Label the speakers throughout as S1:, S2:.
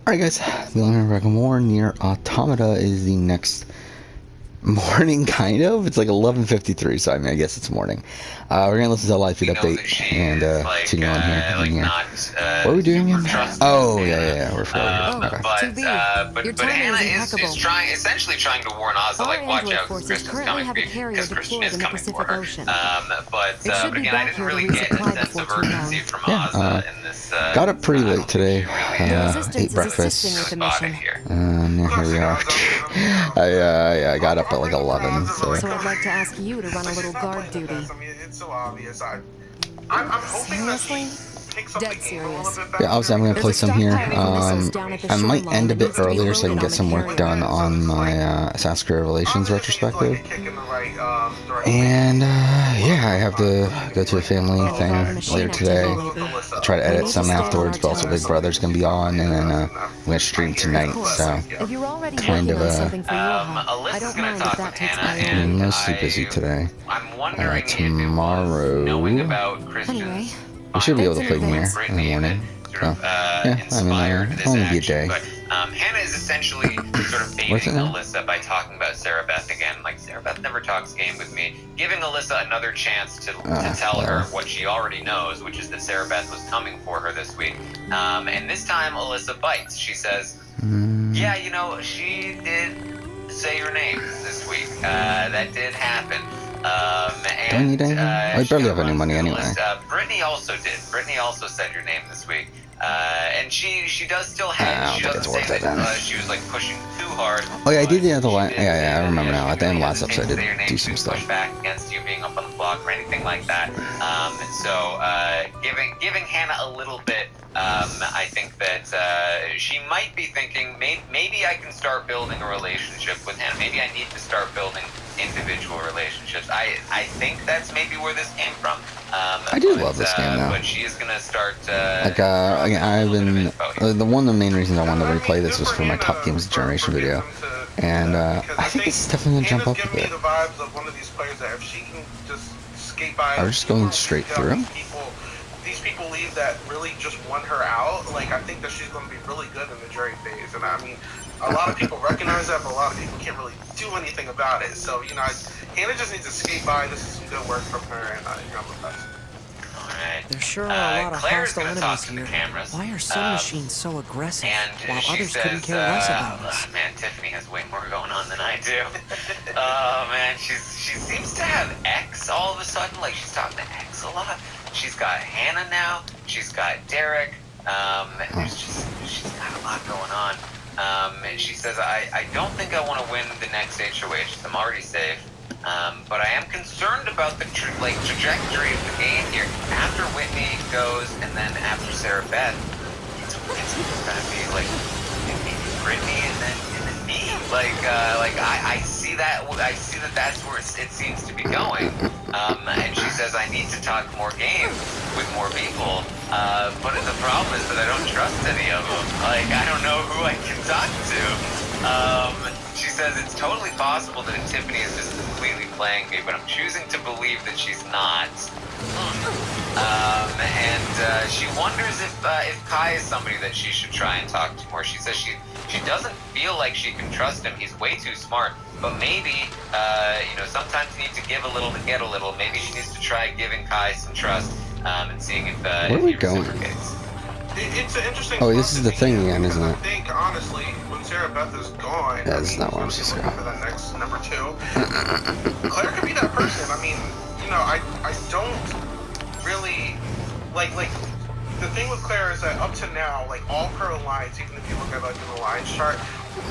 S1: Alright guys, the only back more NieR Automata is the next morning, kind of. It's like 11:53, so I mean, I guess it's morning. We're gonna listen to the live feed update and continue on here. What are we doing again? Oh yeah, we're for here.
S2: But Hannah is trying, essentially trying to warn Ozzy, like, watch out, because Christian's coming, because Christian is coming for her. But again, I didn't really get a sense of urgency from Ozzy in this.
S1: Got up pretty late today. Ate breakfast.
S2: Here
S1: we are. I got up at like 11. So
S3: I'd like to ask you to run a little guard duty.
S4: I mean, it's so obvious. I'm hoping that she takes up the game a little bit better.
S1: yeah, obviously I'm gonna play some here. I might end a bit earlier so I can get some work done on my Assassin's Creed Revelations retrospective. And yeah, I have to go to a family thing later today. Try to edit some afterwards, but also Big Brother's gonna be on, and then I'm gonna stream tonight. So kind of
S2: Alyssa's gonna talk with Hannah, and
S1: mostly busy today.
S2: I'm wondering
S1: Tomorrow,
S2: knowing about Christian's
S1: we should be able to play NieR in the morning. So, yeah, I mean, it'll only be a day.
S2: But Hannah is essentially sort of baiting Alyssa by talking about Sarah Beth again. Like, Sarah Beth never talks game with me, giving Alyssa another chance to tell her what she already knows, which is that Sarah Beth was coming for her this week. And this time Alyssa bites. She says, yeah, you know, she did say your name this week. That did happen.
S1: Don't need anything? I barely have any money anyway.
S2: Brittany also did. Brittany also said your name this week. And she does still have. She doesn't say that she was like pushing too hard.
S1: Oh yeah, I did the other last. Yeah, I remember now. At the end of the last episode, I did do some stuff.
S2: Back against you being up on the block or anything like that. So giving Hannah a little bit. I think that she might be thinking maybe I can start building a relationship with Hannah. Maybe I need to start building individual relationships. I think that's maybe where this came from.
S1: I do love this game though.
S2: But she is gonna start.
S1: I've been one of the main reasons I wanted to replay this was for my top games of generation video, and I think it's definitely gonna jump up a bit. Are we just going straight through?
S4: These people leave that really just want her out. Like, I think that she's going to be really good in the jury phase. And I mean, a lot of people recognize that, but a lot of people can't really do anything about it. So, you know, Hannah just needs to skate by. This is some good work from her, and you're going to look nice.
S2: Alright.
S3: There sure are a lot of hostile enemies here.
S2: Cameras.
S3: Why are some machines so aggressive, while others
S2: says,
S3: couldn't care less about us?
S2: Man, Tiffany has way more going on than I do. Oh, man, she seems to have X all of a sudden. Like, she's talking to X a lot. She's got Hannah now. She's got Derek. She's got a lot going on. And she says, I don't think I want to win the next HOH. I'm already safe. But I am concerned about the trajectory of the game here. After Whitney goes, and then after Sarah Beth, it's gonna be like maybe Brittany and then me. I see that. I see that that's where it seems to be going. And she says I need to talk more games with more people. But the problem is that I don't trust any of them. Like, I don't know who I can talk to. She says it's totally possible that Tiffany is just completely playing me, but I'm choosing to believe that she's not. And she wonders if Kai is somebody that she should try and talk to more. She says she doesn't feel like she can trust him. He's way too smart. But maybe, sometimes you need to give a little to get a little. Maybe she needs to try giving Kai some trust and seeing if
S1: where are we going?
S4: It's an interesting.
S1: Oh, this is the thing again, isn't it?
S4: I think, honestly, when Sarah Beth is gone,
S1: yeah, that's not what I'm just going
S4: for the next number 2. Claire could be that person. I mean, you know, I don't really like the thing with Claire is that up to now, like, all her lines, even if you look at like the lines chart,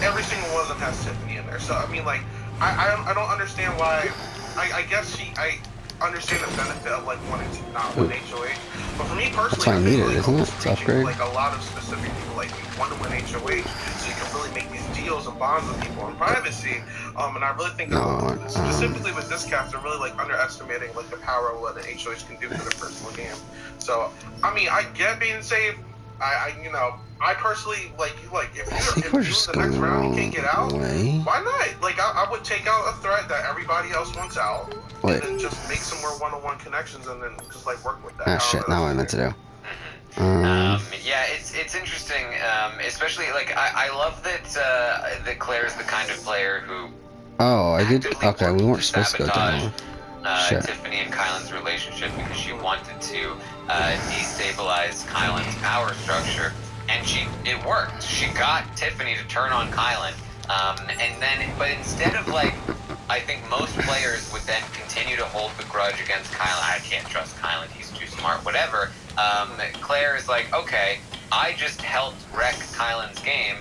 S4: every single one of them has Tiffany in there. So I mean, like, I don't understand why. I guess I understand the benefit of like wanting to not win HOH, but for me personally,
S1: that's why I need it, isn't it?
S4: It's
S1: upgrade.
S4: Like a lot of specific people, like, you want to win HOH, so you can really make these deals and bonds with people in privacy. And I really think specifically with this cast, they're really like underestimating like the power of what an HOH can do for the personal game. So I mean, I get being safe. I personally if you're the next round you can't get out, why not? Like, I would take out a threat that everybody else wants out, and then just make some more one-on-one connections, and then just like work with that.
S1: Ah, shit! Now what I meant to do.
S2: Yeah, it's interesting, especially like I love that Claire is the kind of player who
S1: Oh, I did.
S2: actively
S1: Okay, we
S2: worked
S1: weren't
S2: to
S1: supposed to go
S2: sabotage
S1: down. Shit.
S2: Tiffany and Kylan's relationship because she wanted to destabilize Kylan's power structure, and it worked. She got Tiffany to turn on Kylan, and then, but instead of like, I think most players would then continue to hold the grudge against Kylan. I can't trust Kylan; he's too smart. Whatever. Claire is like, okay, I just helped wreck Kylan's game.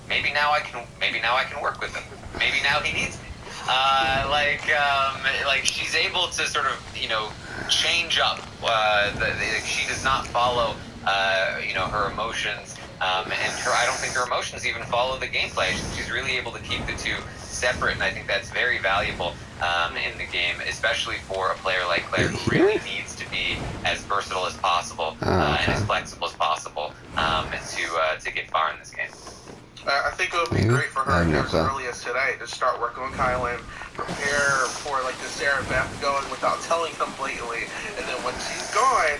S2: Maybe now I can work with him. Maybe now he needs me. Like she's able to sort of, change up. She does not follow, her emotions, and I don't think her emotions even follow the gameplay. She's really able to keep the two separate, and I think that's very valuable in the game, especially for a player like Claire who really needs to be as versatile as possible and as flexible as possible to get far in this game.
S4: I think it would be great for her as early as today to start working on Kylan, prepare for like the Sarah Beth going without telling them blatantly, and then when she's gone,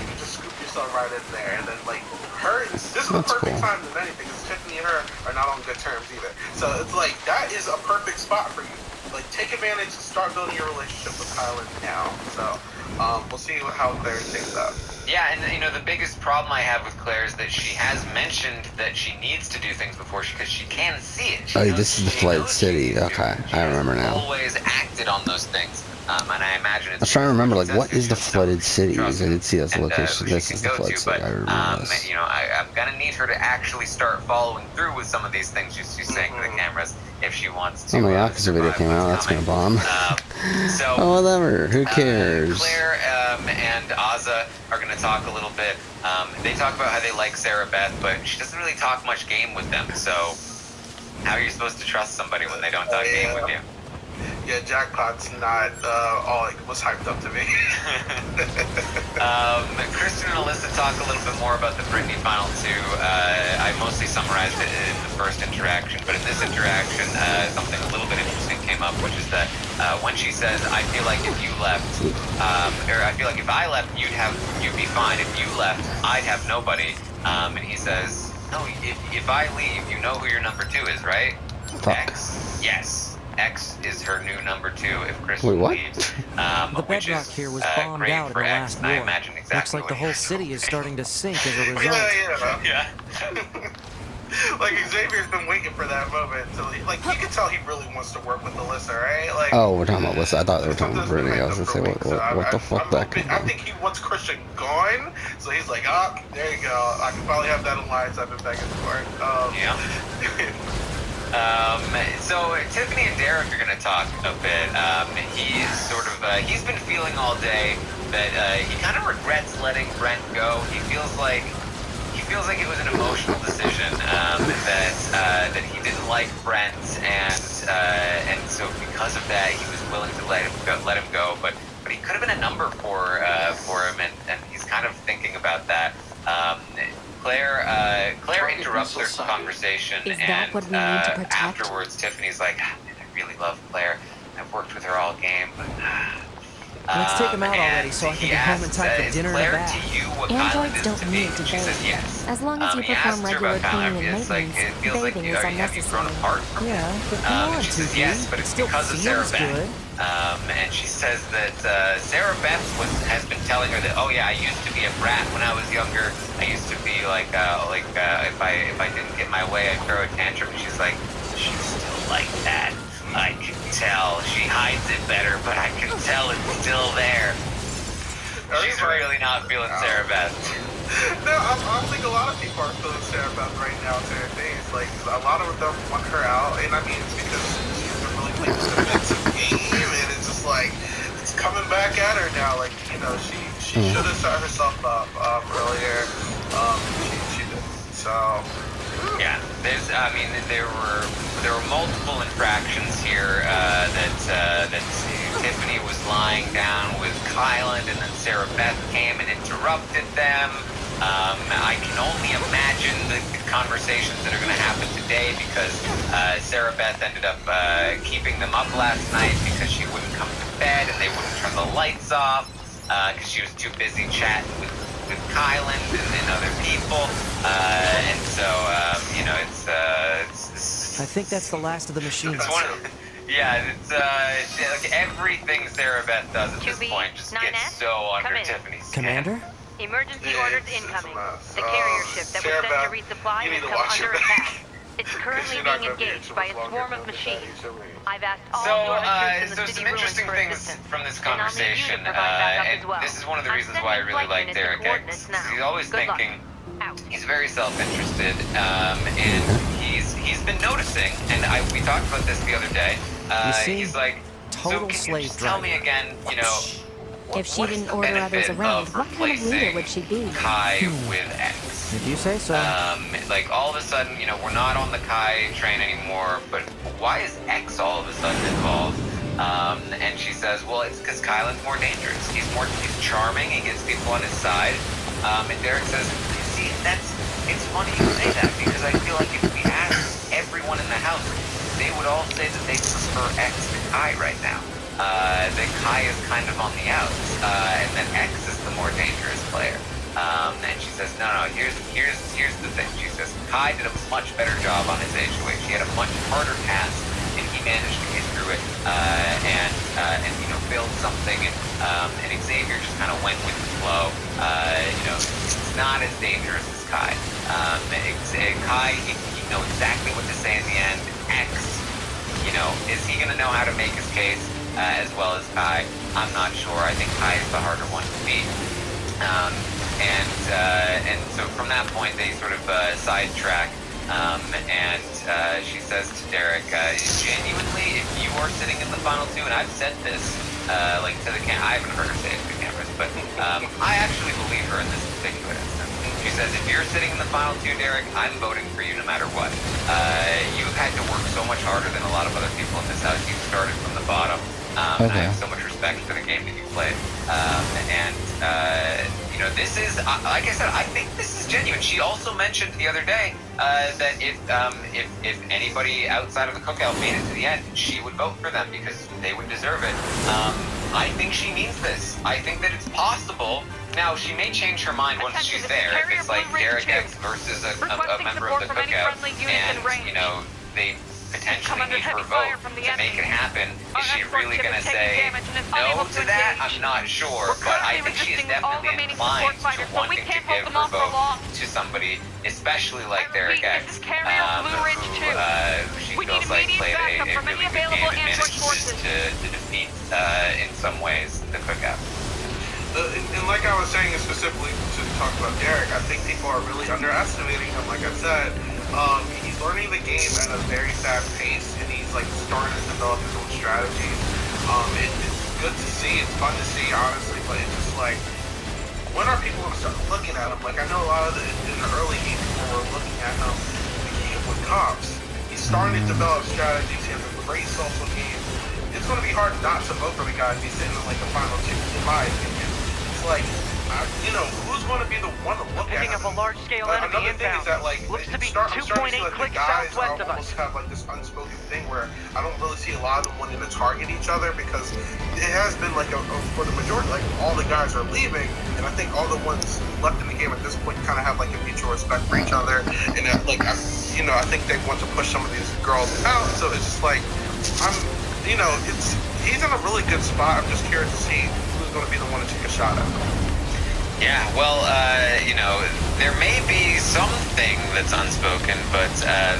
S4: you can just scoop yourself right in there, and then like her. This is the perfect time than anything, because Tiffany and her are not on good terms either. So it's like that is a perfect spot for you. Like take advantage and start building your relationship with Kylan now. So we'll see how Claire takes that.
S2: Yeah, and the biggest problem I have with Claire is that she has mentioned that she needs to do things because she can see it.
S1: This is the flooded city. Okay, I remember now.
S2: Always acted on those things, and I imagine it's.
S1: I was trying to remember, like, what is the flooded city? I did see those locations. This is the flooded city.
S2: But,
S1: I remember this.
S2: I'm gonna need her to actually start following through with some of these things she's saying to the cameras if she wants to.
S1: Oh my god, because the video came out, that's gonna bomb.
S2: So,
S1: oh, whatever. Who cares?
S2: Claire and Azza are going to talk a little bit. They talk about how they like Sarah Beth, but she doesn't really talk much game with them. So, how are you supposed to trust somebody when they don't talk game with you?
S4: Yeah, Jackpot's not all it was hyped up to be.
S2: Kristen and Alyssa talk a little bit more about the Brittany Final 2. I mostly summarized it in the first interaction, but in this interaction, something a little bit interesting came up, which is that when she says, I feel like if you left, or I feel like if I left, you'd be fine. If you left, I'd have nobody. And he says, no, if I leave, you know who your number 2 is, right? X. Yes. X is her new number 2 if Kristen leaves.
S3: The bedrock here was bombed out in the last war.
S2: Exactly
S3: looks like the whole city is starting to sink as a result.
S4: Yeah. Like Xavier's been waiting for that moment. So like you can tell he really wants to work with Alyssa, right? Like.
S1: Oh, we're talking about Alyssa. I thought they were talking about Brittany. I was gonna say what the fuck that could be.
S4: I think he wants Christian gone, so he's like, there you go. I can probably have that alliance I've been begging for.
S2: Yeah. So Tiffany and Derek are going to talk a bit. He's been feeling all day that he kind of regrets letting Brent go. He feels like it was an emotional decision that he didn't like Brent, and so because of that he was willing to let him go. But he could have been a number for him, and he's kind of thinking about that. Claire interrupts their conversation, and afterwards Tiffany's like, I really love Claire. I've worked with her all game, but...
S3: Let's take him out already so I can get home in time for dinner and a bath.
S5: Androids don't need to bathe.
S2: Yes.
S5: As long as you perform regular cleaning and maintenance, bathing is unnecessary.
S3: Yeah, but come on,
S2: she says
S3: 2D.
S2: yes, but it's
S3: still
S2: because of Sarah
S3: feels
S2: Beth.
S3: good.
S2: And she says that Sarah Beth has been telling her that, oh yeah, I used to be a brat when I was younger. I used to be if I didn't get my way, I'd throw a tantrum. And she's like, she's still like that. I can tell. She hides it better, but I can tell it's still there. She's really not feeling Sarah Beth.
S4: No, I think a lot of people are feeling Sarah Beth right now to their days. Like, a lot of them want her out, and I mean, it's because she's been really playing this defensive game, and it's just like, it's coming back at her now. Like, she should have set herself up earlier. She didn't. So...
S2: Yeah, there were multiple infractions here that Tiffany was lying down with Kylan, and then Sarah Beth came and interrupted them. I can only imagine the conversations that are going to happen today because Sarah Beth ended up keeping them up last night because she wouldn't come to bed and they wouldn't turn the lights off because she was too busy chatting with with Kyland and other people, and so it's
S3: I think that's the last of the machines.
S2: it's one of, yeah, like everything Sarah Beth does at this
S5: 2B,
S2: point just
S5: 9S,
S2: gets so under
S5: come in.
S2: Tiffany's skin.
S3: Commander?
S5: Emergency
S4: Yeah,
S5: orders
S4: it's a
S5: incoming.
S4: mess.
S5: The carrier ship that was
S4: Sarah
S5: sent to
S4: Beth,
S5: resupply
S4: you
S5: has
S4: need to
S5: come
S4: watch
S5: under
S4: your back.
S5: attack. It's currently
S4: You're not
S5: being
S4: gonna be here
S5: engaged
S4: too
S5: by
S4: much
S5: a
S4: longer
S5: swarm of
S4: for the
S5: machines.
S4: HOH.
S5: I've asked all
S2: So,
S5: dormant troops in
S2: so
S5: the
S2: some
S5: city ruins
S2: interesting
S5: for
S2: things
S5: assistance.
S2: from this
S5: And I'll need you to
S2: conversation,
S5: provide backup
S2: and
S5: as well.
S2: this is one of the
S5: I'm
S2: reasons why I
S5: sending
S2: really
S5: flight
S2: like
S5: units
S2: Derek
S5: and
S2: X.
S5: coordinates now.
S2: He's always
S5: Good luck.
S2: thinking.
S5: Out.
S2: He's very self-interested, and he's been noticing, and we talked about this the other day.
S3: You see?
S2: He's like,
S3: Total
S2: so can you
S3: slave
S2: just tell me
S3: driver.
S2: again,
S5: If she
S2: what is
S5: didn't
S2: the
S5: order others
S2: benefit
S5: around,
S2: of
S5: what kind of leader
S2: replacing
S5: would she be?
S2: Kai with X?
S3: If you say so.
S2: Like all of a sudden, we're not on the Kai train anymore, but why is X all of a sudden involved? And she says, well, it's because Kylan's more dangerous. He's charming. He gets people on his side. And Derek says, you see, it's funny you say that because I feel like if we asked everyone in the house, they would all say that they prefer X to Kai right now. That Kai is kind of on the outs, and that X is the more dangerous player. And she says, no, here's the thing. She says, Kai did a much better job on his HOH. He had a much harder task, and he managed to get through it, and build something, and Xavier just kind of went with the flow. It's not as dangerous as Kai. Kai, he know exactly what to say in the end. X, is he going to know how to make his case as well as Kai? I'm not sure. I think Kai is the harder one to beat. And so from that point, they sort of sidetrack. And she says to Derek, genuinely, if you are sitting in the final two, and I've said this, to the camera, I haven't heard her say it to the cameras, but I actually believe her in this particular instance. She says, if you're sitting in the final two, Derek, I'm voting for you no matter what. You've had to work so much harder than a lot of other people in this house. You started from the bottom. And I have so much respect for the game that you played. This is, like I said, I think this is genuine. She also mentioned the other day that if anybody outside of the cookout made it to the end, she would vote for them because they would deserve it. I think she means this. I think that it's possible. Now, she may change her mind once she's there. If it's like Derek X versus a member of the cookout, and, they potentially need her vote to make it happen. Is she really going to say no to that? I'm not sure, but I think she is definitely inclined to wanting to give her vote to somebody, especially like Derek X, who she feels like played a really good game and managed to defeat, in some ways, the cookout.
S4: And like I was saying, specifically to talk about Derek, I think people are really underestimating him. Like I said, he's learning the game at a very fast pace, and he's like starting to develop his own strategies. It's good to see. It's fun to see, honestly. But it's just like, when are people going to start looking at him? Like I know a lot of in the early game, people were looking at him with comps. He's starting to develop strategies. He has a great social game. It's going to be hard not to vote for the guy if he's sitting in like the final two, in my opinion. It's like, who's going to be the one to look at him?
S6: Picking up a large-scale enemy
S4: Another thing
S6: inbound.
S4: is that, like,
S6: Looks to be
S4: starting
S6: 2.8
S4: to see, like,
S6: clicks
S4: the guys
S6: southwest of us.
S4: almost have, like, this unspoken thing where I don't really see a lot of them wanting to target each other because it has been, like, for the majority, like, all the guys are leaving, and I think all the ones left in the game at this point kind of have, like, a mutual respect for each other, and, I think they want to push some of these girls out, so it's just, like, he's in a really good spot. I'm just curious to see who's going to be the one to take a shot at him.
S2: Yeah, well, there may be something that's unspoken, but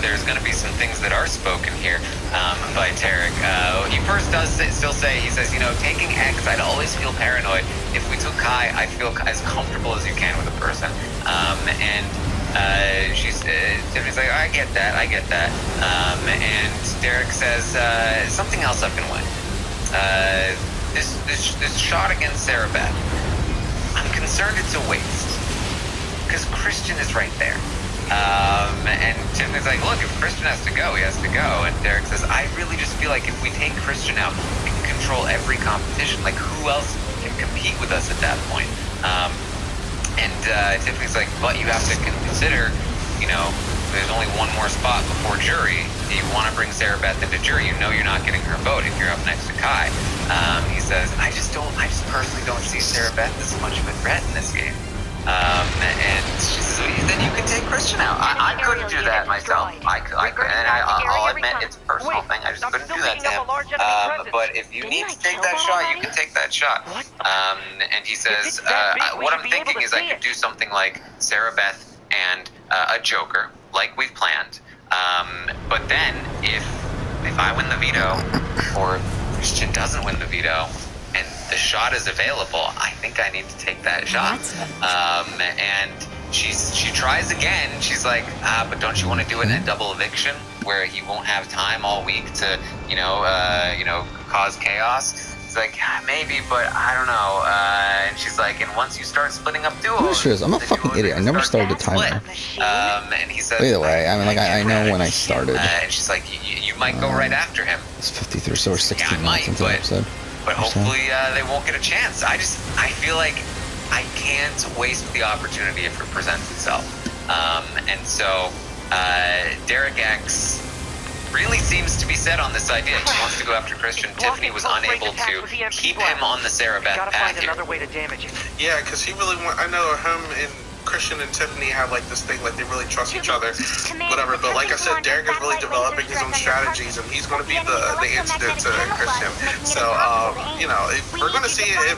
S2: there's going to be some things that are spoken here by Tarek. He first does still say, he says, taking X, I'd always feel paranoid. If we took Kai, I'd feel as comfortable as you can with a person. Tiffany's like, I get that. And Derek says, something else I've been weighing. This shot against Sarah Beth. I'm concerned it's a waste, because Christian is right there. And Tiffany's like, look, if Christian has to go, he has to go. And Derek says, I really just feel like if we take Christian out, we can control every competition. Like, who else can compete with us at that point? And Tiffany's like, but you have to consider, there's only one more spot before jury. Do you want to bring Sarah Beth into jury? You're not getting her vote if you're up next to Kai. He says, I just personally don't see Sarah Beth as much of a threat in this game. And she says, then you can take Christian out. I couldn't do that myself. I'll admit it's a personal thing. I just couldn't do that to him. But if you need to take that shot, you can take that shot. And he says, what I'm thinking is I could do something like Sarah Beth and a Joker, like we've planned. But then if I win the veto, or Christian doesn't win the veto, and the shot is available, I think I need to take that shot. And she tries again. She's like, but don't you want to do it in a double eviction where he won't have time all week to, cause chaos? He's like, maybe, but I don't know. And she's like, and once you start splitting up duos,
S1: I'm a fucking idiot. I never started a timer.
S2: And he says,
S1: either way, I mean, like, I know when I started.
S2: And she's like, you might go right after him.
S1: It's 53, so we're 16 minutes into the episode.
S2: But hopefully they won't get a chance. I feel like I can't waste the opportunity if it presents itself. And so Derek X really seems to be set on this idea. He wants to go after Christian. Tiffany was unable to keep him on the Sarah Beth path here.
S4: Yeah, because he really I know him and Christian and Tiffany have like this thing, like they really trust each other, whatever. But like I said, Derek is really developing his own strategies, and he's going to be the incident to Christian. So if we're going to see if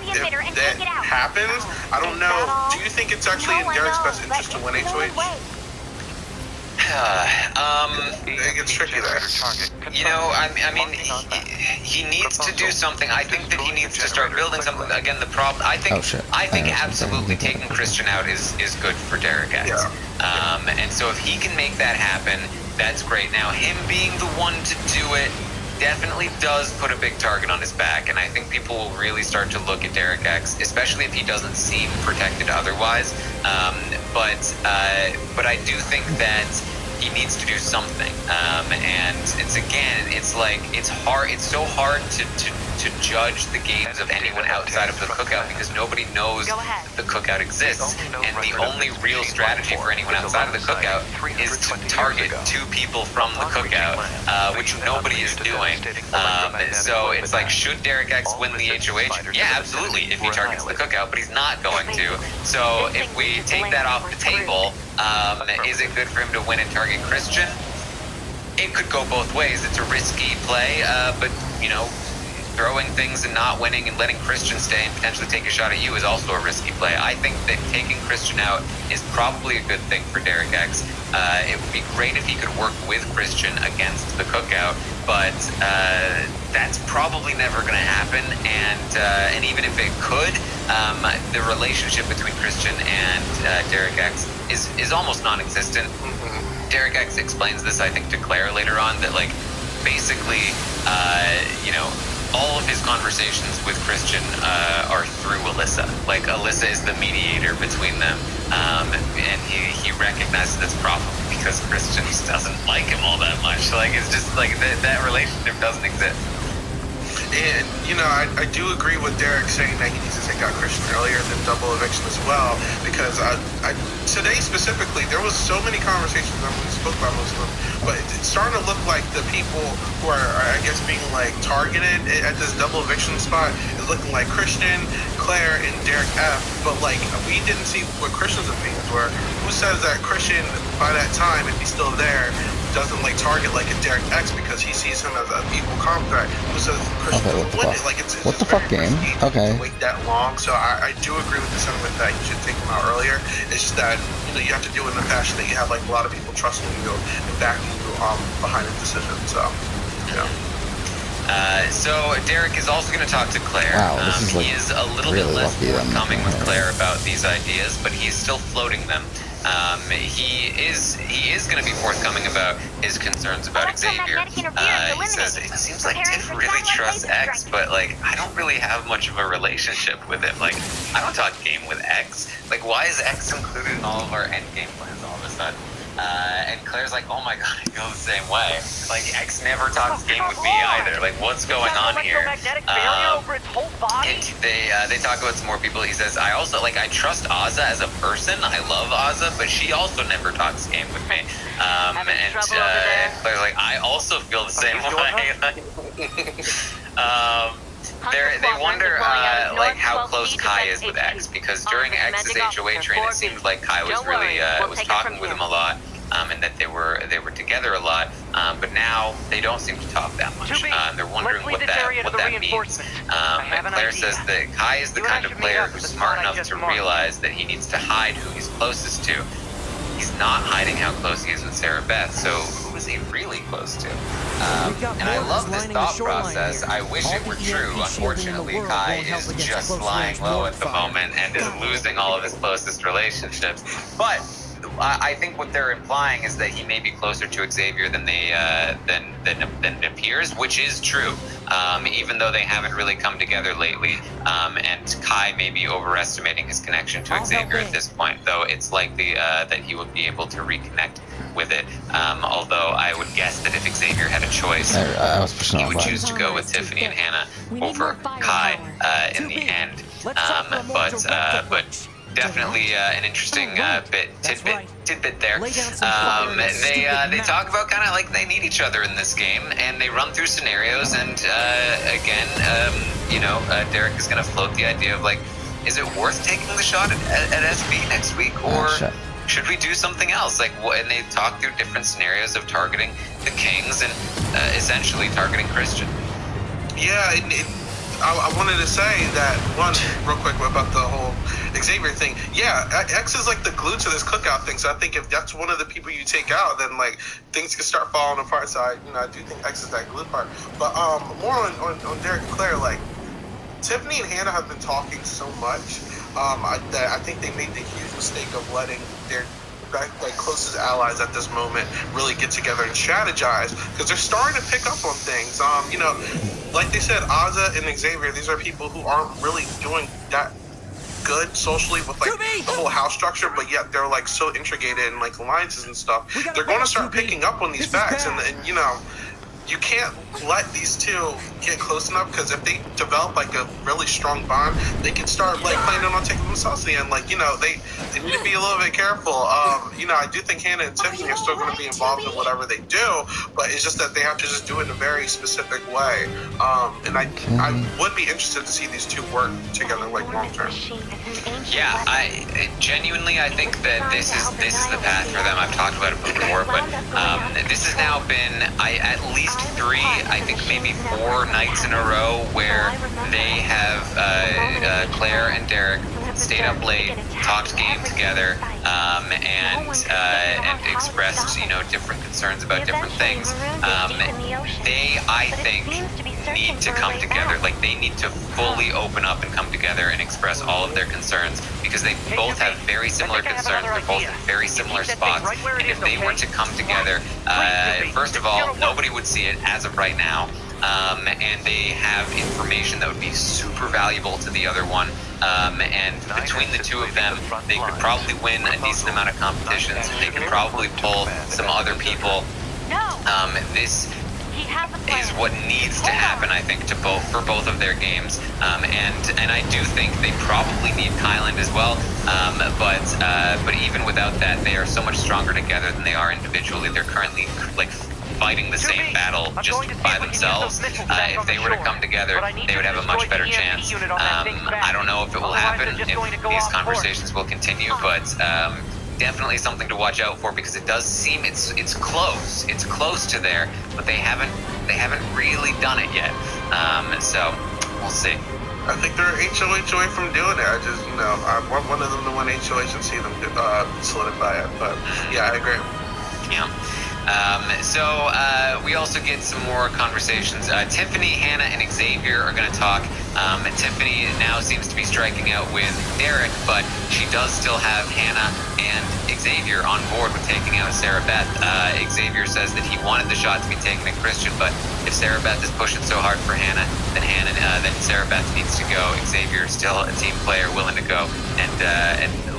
S4: that happens. I don't know. Do you think it's actually in Derek's best interest to win HOH? It gets tricky there.
S2: I mean, he needs to do something. I think that he needs to start building something. Again, the problem, I think absolutely taking Christian out is good for Derek X.
S4: Yeah.
S2: And so if he can make that happen, that's great. Now, him being the one to do it definitely does put a big target on his back, and I think people will really start to look at Derek X, especially if he doesn't seem protected otherwise. But I do think that he needs to do something, and it's hard. It's so hard to judge the games of anyone outside of the cookout because nobody knows that the cookout exists, and the only real strategy for anyone outside of the cookout is to target two people from the cookout, which nobody is doing. So it's like, should Derek X win the HOH? Yeah, absolutely, if he targets the cookout, but he's not going to. So if we take that off the table, is it good for him to win and target Christian? It could go both ways. It's a risky play, but throwing things and not winning and letting Christian stay and potentially take a shot at you is also a risky play. I think that taking Christian out is probably a good thing for Derek X. It would be great if he could work with Christian against the cookout, but that's probably never going to happen. And even if it could, the relationship between Christian and Derek X is almost non-existent. Derek X explains this, I think, to Claire later on, that basically, all of his conversations with Christian are through Alyssa. Alyssa is the mediator between them, and he recognizes that's probably because Christian just doesn't like him all that much. It's just that relationship doesn't exist.
S4: And, I do agree with Derek saying that he needs to take out Christian earlier than double eviction as well, because today specifically, there was so many conversations, we spoke about most of them, but it's starting to look like the people who are I guess, being, targeted at this double eviction spot is looking like Christian, Claire, and Derek F, but, we didn't see what Christian's opinions were. Who says that Christian, by that time, if he's still there, doesn't target a Derek X because he sees him as an equal comp threat? Who says Christian will win it?
S1: What the fuck game? Okay.
S4: To wait that long, so I do agree with the sentiment that you should take him out earlier. It's just that you have to do it in a fashion that you have a lot of people trusting you and backing you behind the decision. So
S2: So Derek is also going to talk to Claire.
S1: Wow, this is
S2: he is a little
S1: really
S2: bit less forthcoming with
S1: lucky
S2: Claire about these ideas, but he's still floating them. He is going to be forthcoming about his concerns about Xavier. He says it seems like Tiff really trusts X, but I don't really have much of a relationship with him. I don't talk game with X. Why is X included in all of our end game plans all of a sudden? And Claire's like, oh my god, I feel the same way. X never talks game with me either. What's going on here? They talk about some more people. He says, I also, I trust Azza as a person. I love Azza, but she also never talks game with me. And Claire's like, I also feel the same way. They wonder like how close Kai is with X, because during X's HOA train it seemed like Kai was really was talking with him a lot, and that they were together a lot, but now they don't seem to talk that much. They're wondering what that means. And Claire says that Kai is the kind of player who's smart enough to realize that he needs to hide who he's closest to. He's not hiding how close he is with Sarah Beth, so who is he really close to? And I love this thought process. I wish it were true. Unfortunately, Kai is just flying low at the moment and is losing all of his closest relationships. But I think what they're implying is that he may be closer to Xavier than it appears, which is true. Even though they haven't really come together lately, and Kai may be overestimating his connection to Xavier at this point, though it's likely that he would be able to reconnect with it. Although I would guess that if Xavier had a choice, he would choose to go with Tiffany and Hannah over Kai in the end. But definitely an interesting tidbit there. They talk about kind of like they need each other in this game, and they run through scenarios. And again, Derek is going to float the idea of like, is it worth taking the shot at SB next week, or should we do something else? Like, and they talk through different scenarios of targeting the Kings and essentially targeting Christian.
S4: Yeah, I wanted to say that one real quick about the whole Xavier thing. Yeah, X is like the glue to this cookout thing. So I think if that's one of the people you take out, then like things can start falling apart. So I do think X is that glue part. But more on Derek and Claire, like Tiffany and Hannah have been talking so much that I think they made the huge mistake of letting their closest allies at this moment really get together and strategize, because they're starting to pick up on things. Like they said, Azza and Xavier, these are people who aren't really doing that good socially with like the whole house structure, but yet they're like so integrated in like alliances and stuff. They're going to start picking up on these facts, and you can't let these two get close enough, because if they develop like a really strong bond, they can start like planning on taking themselves in. Like, they need to be a little bit careful. I do think Hannah and Tiffany are still going to be involved in whatever they do, but it's just that they have to just do it in a very specific way. And I would be interested to see these two work together like long term.
S2: Yeah, I genuinely think that this is the path for them. I've talked about it before, but this has now been at least 3, I think maybe 4 nights in a row where they have Claire and Derek stayed up late, talked game together, and expressed different concerns about different things. They, I think, need to come together. Like, they need to fully open up and come together and express all of their concerns, because they both have very similar concerns. They're both in very similar spots, and if they were to come together, first of all, nobody would see it as of right now. And they have information that would be super valuable to the other one. And between the two of them, they could probably win a decent amount of competitions. They could probably pull some other people. This is what needs to happen, I think, for both of their games. And I do think they probably need Kyland as well. But even without that, they are so much stronger together than they are individually. They're currently like fighting the same battle just by themselves. If they were to come together, they would have a much better chance. I don't know if it will happen, if these conversations will continue, but definitely something to watch out for, because it does seem it's close. It's close to there, but they haven't really done it yet. So we'll see.
S4: I think they're HOH away from doing it. I just, I want one of them to win HOH and see them solidify it. But yeah, I agree.
S2: Yeah. So we also get some more conversations. Tiffany, Hannah, and Xavier are going to talk. Tiffany now seems to be striking out with Derek, but she does still have Hannah and Xavier on board with taking out Sarah Beth. Xavier says that he wanted the shot to be taken at Christian, but if Sarah Beth is pushing so hard for Hannah, then Sarah Beth needs to go. Xavier is still a team player willing to go and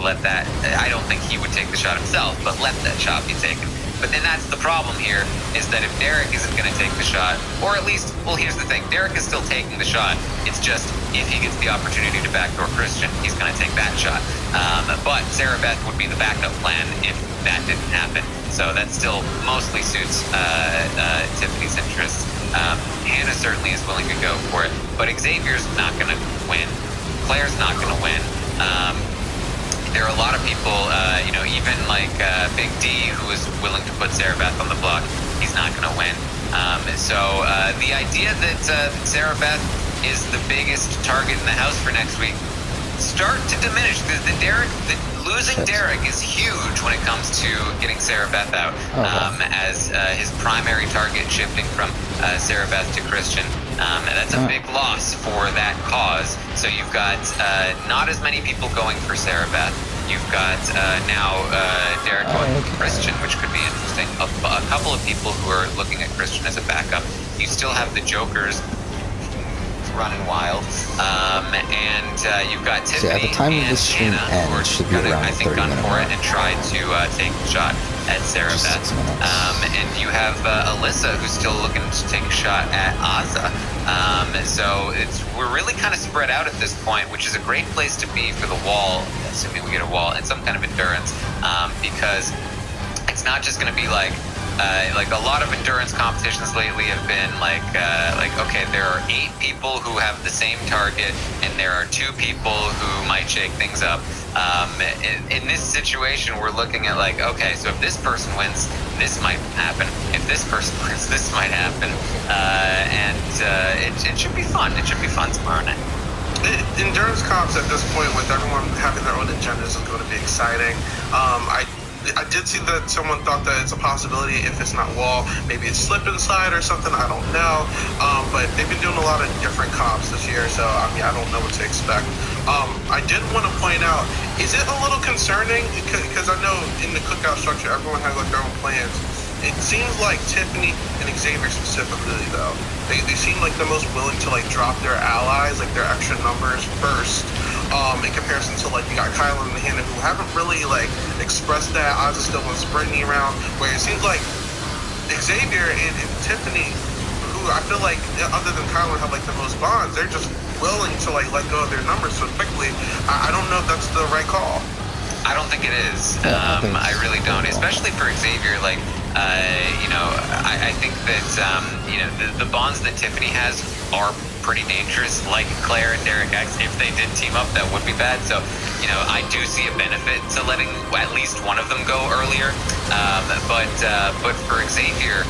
S2: let that. I don't think he would take the shot himself, but let that shot be taken. But then that's the problem here, is that if Derek isn't going to take the shot, or at least, well, here's the thing, Derek is still taking the shot. It's just, if he gets the opportunity to backdoor Christian, he's going to take that shot. But Sarah Beth would be the backup plan if that didn't happen. So that still mostly suits Tiffany's interests. Hannah certainly is willing to go for it, but Xavier's not going to win. Claire's not going to win. There are a lot of people, even like Big D, who is willing to put Sarah Beth on the block. He's not going to win. So the idea that Sarah Beth is the biggest target in the house for next week start to diminish. Losing Derek is huge when it comes to getting Sarah Beth out, as his primary target shifting from Sarah Beth to Christian. And that's a big loss for that cause. So you've got not as many people going for Sarah Beth. You've got now Derek going for Christian, which could be interesting. A couple of people who are looking at Christian as a backup. You still have the Jokers running wild, and you've got Tiffany
S1: at the time
S2: and
S1: of this stream
S2: Hannah, who are
S1: should be
S2: gonna,
S1: around
S2: I think,
S1: 30
S2: gun
S1: minutes.
S2: for it and try to take a shot at Sarah
S1: Just
S2: Beth.
S1: 6 minutes.
S2: And you have Alyssa, who's still looking to take a shot at Aza. So we're really kind of spread out at this point, which is a great place to be for the wall, assuming we get a wall, and some kind of endurance, because it's not just going to be like a lot of endurance competitions lately have been like okay, there are 8 people who have the same target, and there are 2 people who might shake things up. In this situation, we're looking at like, okay, so if this person wins, this might happen. If this person wins, this might happen. It should be fun. It should be fun tomorrow night.
S4: Endurance comps at this point, with everyone having their own agendas, is going to be exciting. I did see that someone thought that it's a possibility if it's not wall, maybe it's slip inside or something, I don't know. But they've been doing a lot of different comps this year, so I mean, I don't know what to expect. I did want to point out, is it a little concerning? Because I know in the cookout structure, everyone has like their own plans. It seems like Tiffany and Xavier specifically, though, they seem like the most willing to like drop their allies, like their extra numbers first. In comparison to like you got Kyle and Hannah, who haven't really like expressed that. Ozzy still wants Brittany around, where it seems like Xavier and Tiffany, who I feel like other than Kyle have like the most bonds, they're just willing to like let go of their numbers so quickly. I don't know if that's the right call.
S2: I don't think it is. I really don't, especially for Xavier. Like, I think that the bonds that Tiffany has are pretty dangerous. Like Claire and Derek X, if they did team up, that would be bad. So, I do see a benefit to letting at least one of them go earlier. But for Xavier,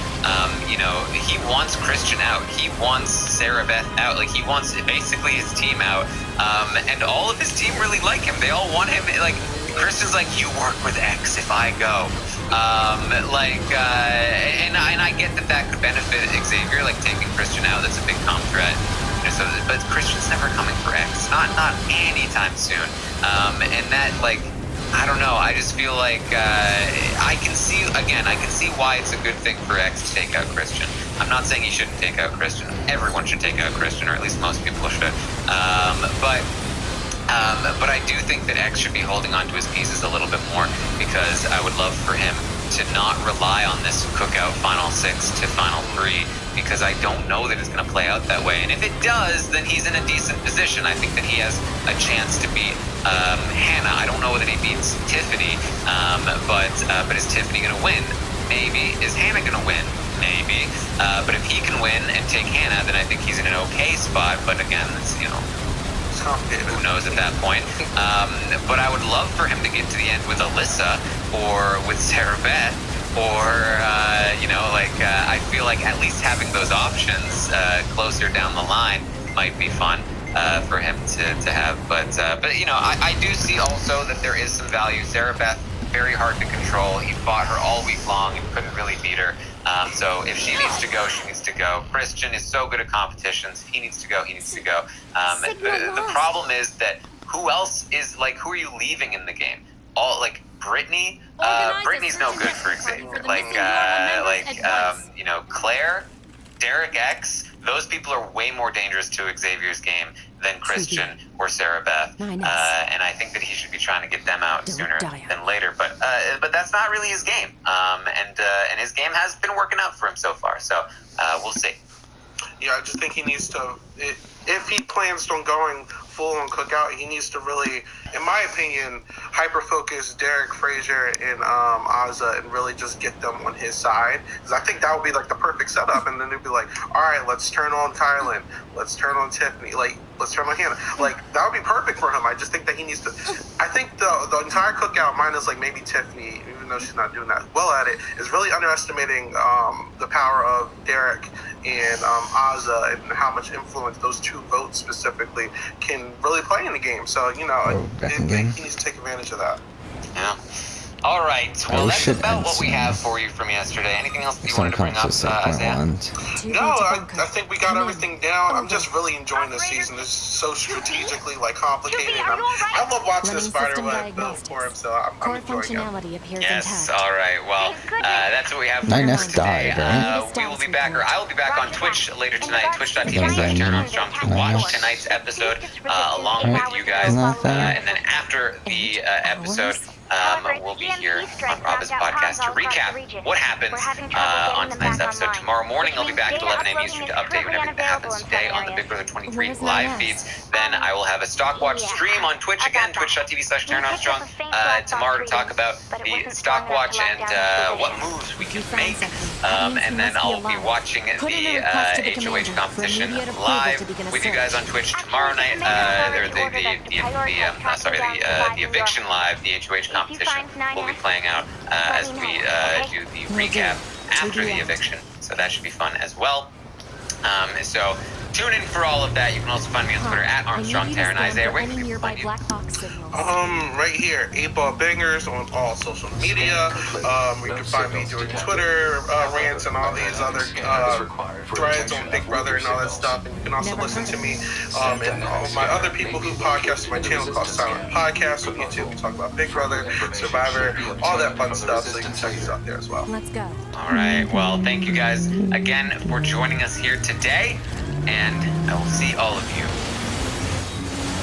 S2: he wants Christian out. He wants Sarah Beth out. Like, he wants basically his team out. And all of his team really like him. They all want him. Like, Christian's like, you work with X if I go. And I get that could benefit Xavier, like taking Christian out. That's a big comp threat. But Christian's never coming for X. Not anytime soon. And that, like, I don't know. I just feel like I can see why it's a good thing for X to take out Christian. I'm not saying he shouldn't take out Christian. Everyone should take out Christian, or at least most people should. But I do think that X should be holding on to his pieces a little bit more, because I would love for him to not rely on this cookout Final 6 to Final 3, because I don't know that it's going to play out that way. And if it does, then he's in a decent position. I think that he has a chance to beat Hannah. I don't know that he beats Tiffany, but is Tiffany going to win? Maybe. Is Hannah going to win? Maybe. But if he can win and take Hannah, then I think he's in an okay spot. But again, it's, who knows at that point. But I would love for him to get to the end with Alyssa or with Sarah Beth, or I feel like at least having those options closer down the line might be fun for him to have. But I do see also that there is some value. Sarah Beth, very hard to control. He fought her all week long and couldn't really beat her. So if she needs to go, she needs to go. Christian is so good at competitions. He needs to go. The problem is that who else is, like, who are you leaving in the game? All, like, Brittany? Brittany's no good for Xavier. Claire, Derek X, those people are way more dangerous to Xavier's game than Christian or Sarah Beth. And I think that he should be trying to get them out sooner than later. But that's not really his game. And his game has been working out for him so far. So we'll see.
S4: Yeah, I just think he needs to, if he plans on going full-on cookout. He needs to really, in my opinion, hyper-focus Derek, Frazier, and Azza, and really just get them on his side. Because I think that would be like the perfect setup. And then they'd be like, all right, let's turn on Kylan. Let's turn on Tiffany. Like, let's turn on Hannah. Like, that would be perfect for him. I just think that he needs to. I think the entire cookout, minus like maybe Tiffany, even though she's not doing that well at it, is really underestimating the power of Derek and Azza, and how much influence those two votes specifically can really play in the game. So, you know, he needs to take advantage of that.
S2: Yeah. All right. Well, that's about what we have for you from yesterday. Anything else that you wanted to bring up, Isaiah?
S4: No, I think we got everything down. I'm just really enjoying this season. It's so strategically like complicated. I love watching the Spiderweb build for him, so I'm enjoying it.
S2: Yes. All right. Well, that's what we have for you
S1: Nines
S2: today.
S1: died, right?
S2: We will be back, or I will be back on Twitch later tonight. Twitch.tv/Darren to watch tonight's episode along with you guys, and then after the episode. We'll be here on Rob's podcast to recap what happens on tonight's episode. Tomorrow morning, I'll be back at 11 a.m. Eastern to update on everything that happens today on the Big Brother 23 live feeds. Then I will have a stock watch stream on Twitch again, twitch.tv/TarynArmstrong, tomorrow to talk about the stock watch and what moves we can make. And then I'll be watching the HOH competition live with you guys on Twitch tomorrow night. The eviction live, the HOH competition will be playing out as we do the recap after the eviction. So that should be fun as well. So tune in for all of that. You can also find me on Twitter at ArmstrongTaryn. Isaiah, where can people find you?
S4: Right here, 8-Ball Bangers on all social media. You can find me doing Twitter rants and all these other threads on Big Brother and all that stuff. And you can also listen to me and all my other people who podcast on my channel called Silent Podcast on YouTube. We talk about Big Brother, Survivor, all that fun stuff. So you can check us out there as well.
S5: Let's go.
S2: All right. Well, thank you guys again for joining us here today. And I will see all of you.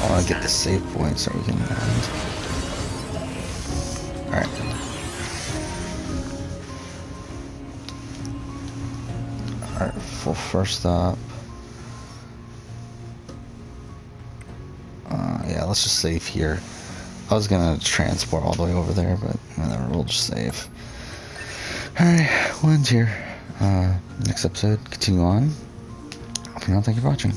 S1: I want to get the save point so we can land. Alright. Alright, first up. Yeah, let's just save here. I was gonna transport all the way over there, but whatever, we'll just save. Alright, we'll end here. Next episode, continue on. For now, thank you for watching.